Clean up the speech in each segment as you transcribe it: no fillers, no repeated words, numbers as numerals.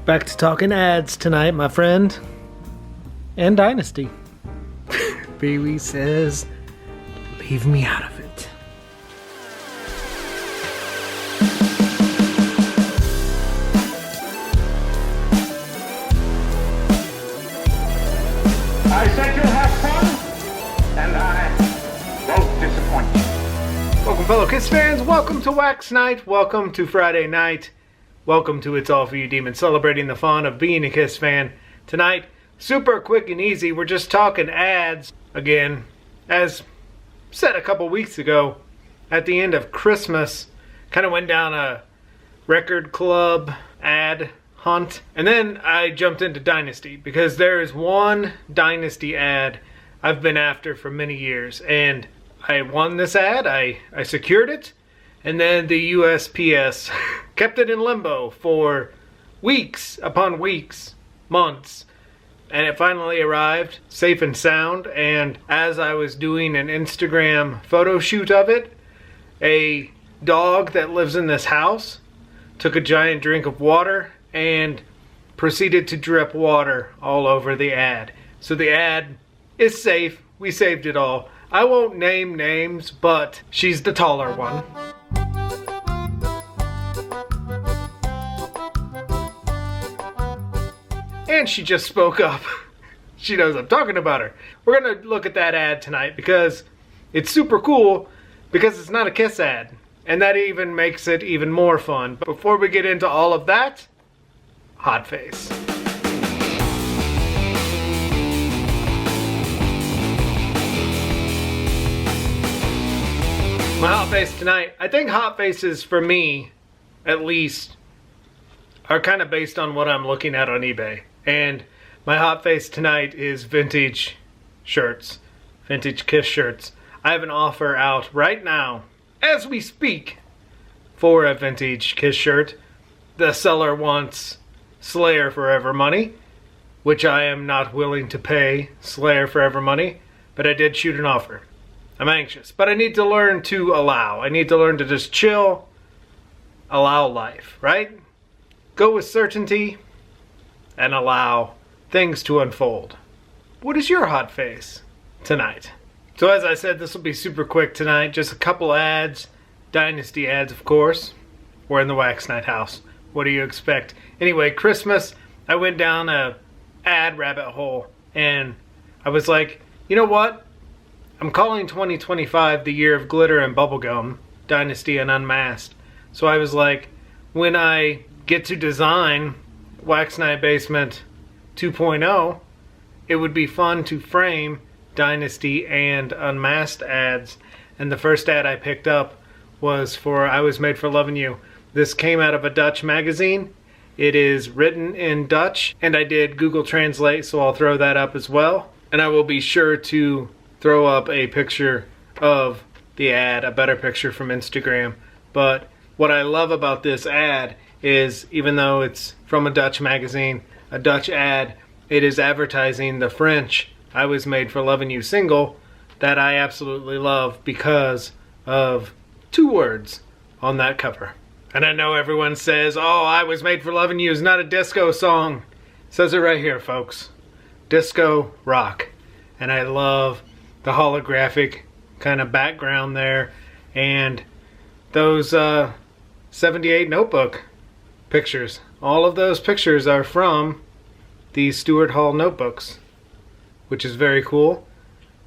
Back to talking ads tonight, my friend. And Dynasty. Pee-wee says, leave me out of it. I said you'll have fun, and I won't disappoint you. Welcome, fellow Kiss fans. Welcome to Wax Night. Welcome to Friday night. Welcome to It's All For You Demons, celebrating the fun of being a Kiss fan. Tonight, super quick and easy. We're just talking ads. Again, as said a couple weeks ago, at the end of Christmas, kind of went down a record club ad hunt. And then I jumped into Dynasty, because there is one Dynasty ad I've been after for many years. And I won this ad, I secured it, and then the USPS kept it in limbo for weeks upon weeks, months. And it finally arrived, safe and sound, and as I was doing an Instagram photo shoot of it, a dog that lives in this house took a giant drink of water and proceeded to drip water all over the ad. So the ad is safe, we saved it all. I won't name names, but she's the taller one. And she just spoke up. She knows I'm talking about her. We're going to look at that ad tonight because it's super cool, because it's not a Kiss ad. And that even makes it even more fun. But before we get into all of that, hot face. My hot face tonight. I think hot faces for me, at least, are kind of based on what I'm looking at on eBay. And my hot face tonight is vintage shirts. Vintage Kiss shirts. I have an offer out right now, as we speak, for a vintage Kiss shirt. The seller wants Slayer Forever money, which I am not willing to pay Slayer Forever money, but I did shoot an offer. I'm anxious, but I need to learn to allow. I need to learn to just chill, allow life, right? Go with certainty and allow things to unfold. What is your hot face tonight? So as I said, this will be super quick tonight. Just a couple ads. Dynasty ads, of course. We're in the Wax Night house. What do you expect? Anyway, Christmas, I went down a ad rabbit hole. And I was like, you know what? I'm calling 2025 the year of glitter and bubblegum. Dynasty and Unmasked. So I was like, when I get to design Wax Night Basement 2.0, it would be fun to frame Dynasty and Unmasked ads. And the first ad I picked up was for I Was Made for Loving You. This came out of a Dutch magazine. It is written in Dutch, and I did Google Translate, so I'll throw that up as well. And I will be sure to throw up a picture of the ad, a better picture from Instagram. But what I love about this ad is, even though it's from a Dutch magazine, a Dutch ad, it is advertising the French I Was Made for Loving You single that I absolutely love because of two words on that cover. And I know everyone says, oh, I Was Made for Loving You is not a disco song. It says it right here, folks. Disco rock. And I love the holographic kind of background there. And those 78 notebook pictures. All of those pictures are from these Stuart Hall notebooks, which is very cool.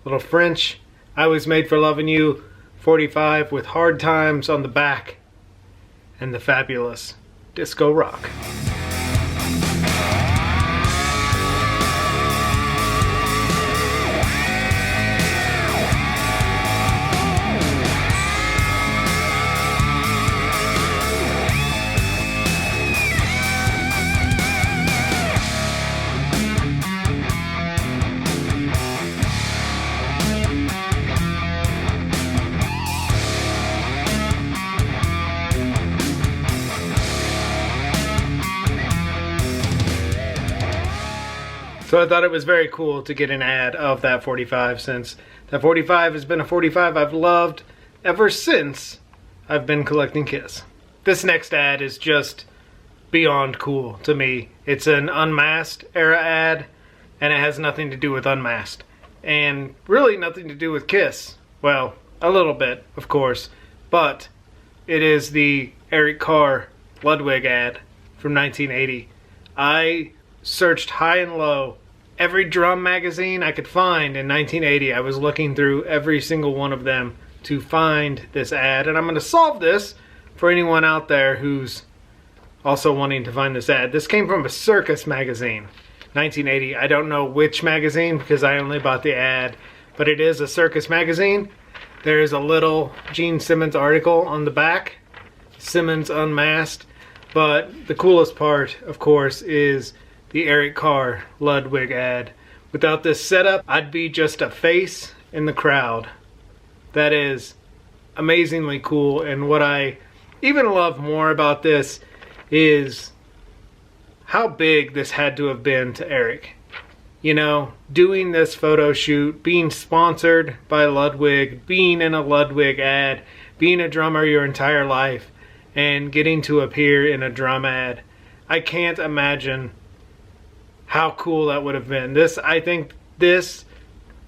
Little French I Was Made for Loving You 45 with Hard Times on the back, and the fabulous disco rock. So I thought it was very cool to get an ad of that 45, since that 45 has been a 45 I've loved ever since I've been collecting Kiss. This next ad is just beyond cool to me. It's an Unmasked era ad, and it has nothing to do with Unmasked. And really nothing to do with Kiss. Well, a little bit, of course. But it is the Eric Carr Ludwig ad from 1980. I searched high and low. Every drum magazine I could find in 1980, I was looking through every single one of them to find this ad. And I'm going to solve this for anyone out there who's also wanting to find this ad. This came from a Circus magazine, 1980. I don't know which magazine because I only bought the ad, but it is a Circus magazine. There is a little Gene Simmons article on the back, Simmons Unmasked. But the coolest part, of course, is the Eric Carr Ludwig ad. Without this setup, I'd be just a face in the crowd. That is amazingly cool, and what I even love more about this is how big this had to have been to Eric. You know, doing this photo shoot, being sponsored by Ludwig, being in a Ludwig ad, being a drummer your entire life, and getting to appear in a drum ad. I can't imagine how cool that would have been. I think this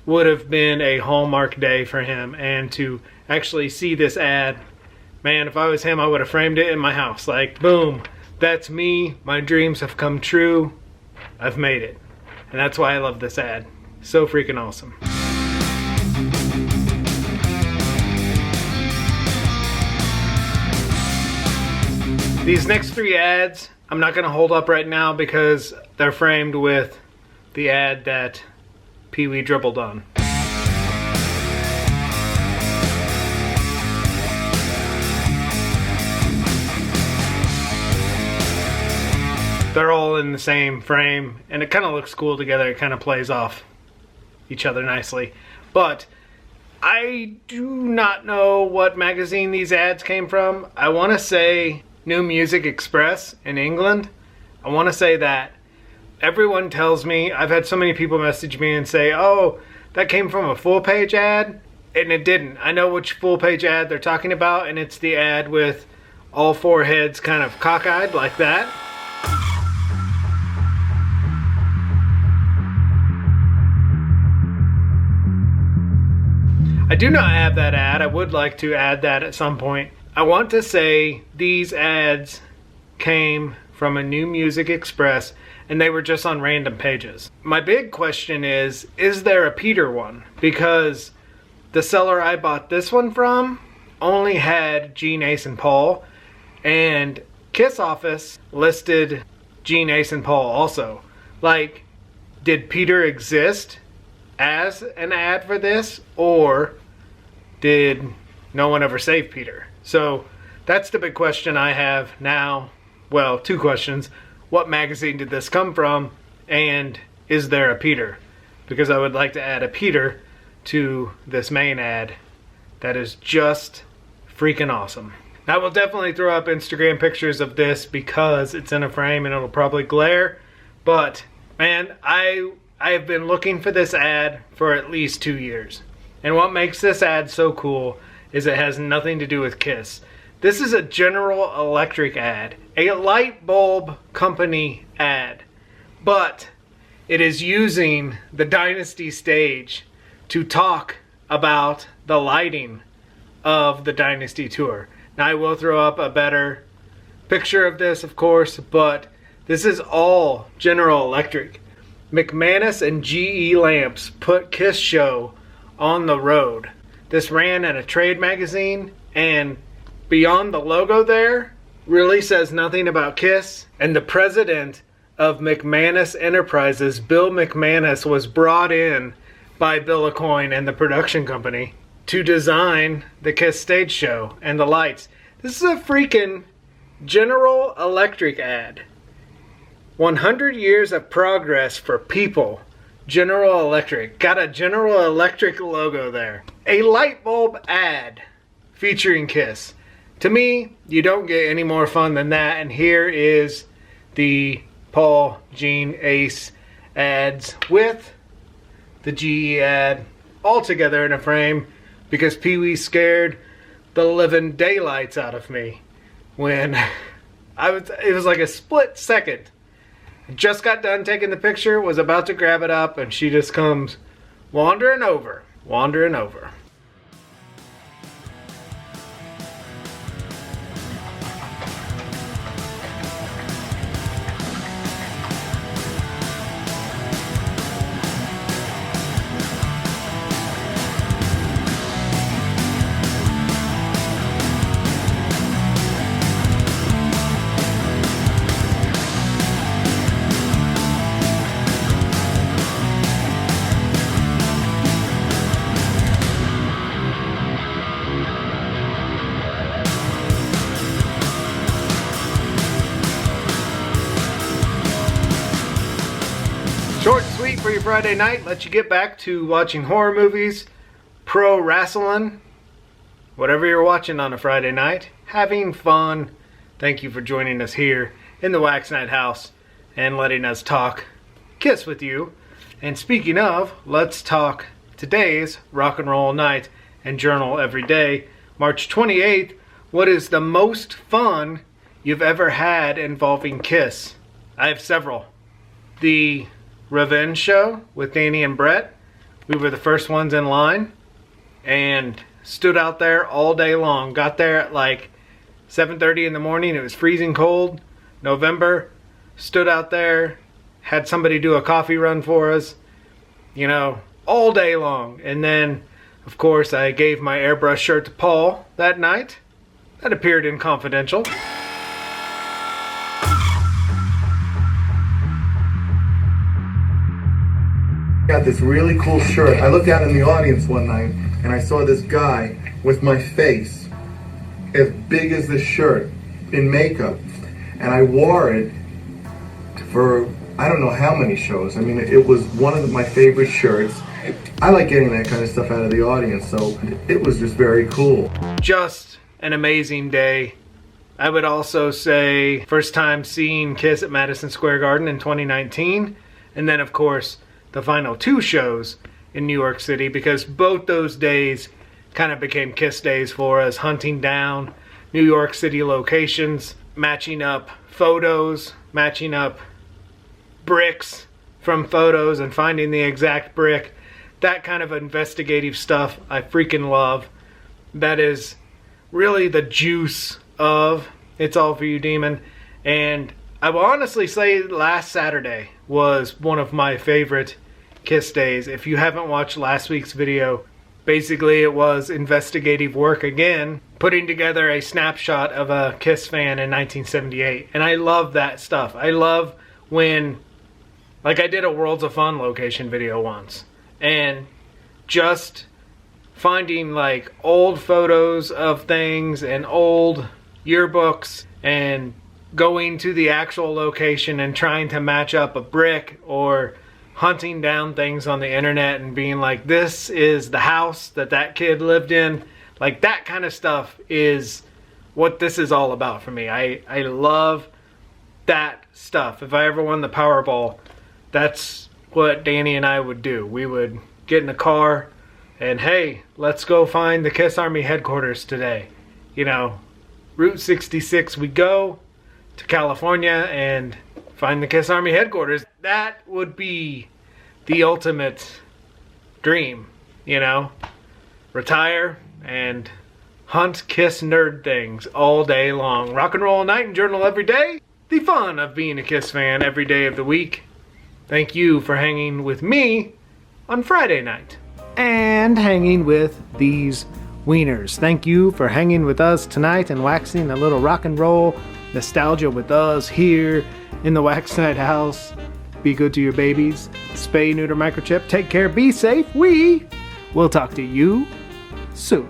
would have been a hallmark day for him, and to actually see this ad, man, if I was him, I would have framed it in my house. Like, boom, that's me, my dreams have come true, I've made it. And that's why I love this ad. So freaking awesome. These next three ads, I'm not going to hold up right now because they're framed with the ad that Pee Wee dribbled on. They're all in the same frame, and it kind of looks cool together. It kind of plays off each other nicely. But I do not know what magazine these ads came from. I want to say New Music Express in England. I want to say that. Everyone tells me, I've had so many people message me and say, oh, that came from a full page ad, and it didn't. I know which full page ad they're talking about, and it's the ad with all four heads kind of cockeyed like that. I do not have that ad. I would like to add that at some point. I want to say these ads came from a New Music Express, and they were just on random pages. My big question is there a Peter one? Because the seller I bought this one from only had Gene, Ace, and Paul, and Kiss Office listed Gene, Ace, and Paul also. Like, did Peter exist as an ad for this, or did no one ever save Peter? So that's the big question I have now. Well, two questions. What magazine did this come from? And is there a Peter? Because I would like to add a Peter to this main ad that is just freaking awesome. I will definitely throw up Instagram pictures of this because it's in a frame and it'll probably glare. But man, I have been looking for this ad for at least 2 years. And what makes this ad so cool is it has nothing to do with Kiss. This is a General Electric ad, a light bulb company ad, but it is using the Dynasty stage to talk about the lighting of the Dynasty tour. Now I will throw up a better picture of this, of course, but this is all General Electric. McManus and GE Lamps put Kiss show on the road. This ran in a trade magazine, and beyond the logo there really says nothing about Kiss. And the president of McManus Enterprises, Bill McManus, was brought in by Bill Aucoin and the production company to design the Kiss stage show and the lights. This is a freaking General Electric ad. 100 years of progress for people. General Electric. Got a General Electric logo there. A light bulb ad featuring Kiss. To me, you don't get any more fun than that. And here is the Paul, Gene, Ace ads with the GE ad all together in a frame because Pee Wee scared the living daylights out of me when It was like a split second. Just got done taking the picture, was about to grab it up, and she just comes wandering over. Short and sweet for your Friday night. Let you get back to watching horror movies, pro wrestling, whatever you're watching on a Friday night. Having fun. Thank you for joining us here in the Wax Night House and letting us talk Kiss with you. And speaking of, let's talk today's Rock and Roll Night and Journal Every Day, March 28th. What is the most fun you've ever had involving Kiss? I have several. The Revenge show with Danny and Brett. We were the first ones in line and stood out there all day long. Got there at like 7:30 in the morning. It was freezing cold. November. Stood out there. Had somebody do a coffee run for us. You know, all day long. And then, of course, I gave my airbrush shirt to Paul that night. That appeared in Confidential. Got this really cool shirt. I looked out in the audience one night and I saw this guy with my face as big as this shirt in makeup, and I wore it for I don't know how many shows. I mean, it was one of my favorite shirts. I like getting that kind of stuff out of the audience, so it was just very cool. Just an amazing day. I would also say first time seeing Kiss at Madison Square Garden in 2019, and then of course the final two shows in New York City, because both those days kind of became Kiss days for us, hunting down New York City locations, matching up photos, matching up bricks from photos and finding the exact brick. That kind of investigative stuff I freaking love. That is really the juice of It's All For You, Demon. And I will honestly say last Saturday was one of my favorite Kiss days. If you haven't watched last week's video, basically it was investigative work again, putting together a snapshot of a Kiss fan in 1978. And I love that stuff. I love when, like I did a Worlds of Fun location video once, and just finding like old photos of things and old yearbooks and going to the actual location and trying to match up a brick, or hunting down things on the internet and being like, this is the house that kid lived in. Like, that kind of stuff is what this is all about for me. I love that stuff. If I ever won the Powerball, that's what Danny and I would do. We would get in a car and, hey, let's go find the Kiss Army headquarters today. You know, Route 66 we go to California and find the Kiss Army headquarters. That would be the ultimate dream, you know? Retire and hunt Kiss nerd things all day long. Rock and Roll Night and Journal Every Day. The fun of being a Kiss fan every day of the week. Thank you for hanging with me on Friday night. And hanging with these wieners. Thank you for hanging with us tonight and waxing a little rock and roll nostalgia with us here in the Wax Night House. Be good to your babies. Spay, neuter, microchip. Take care. Be safe. We will talk to you soon.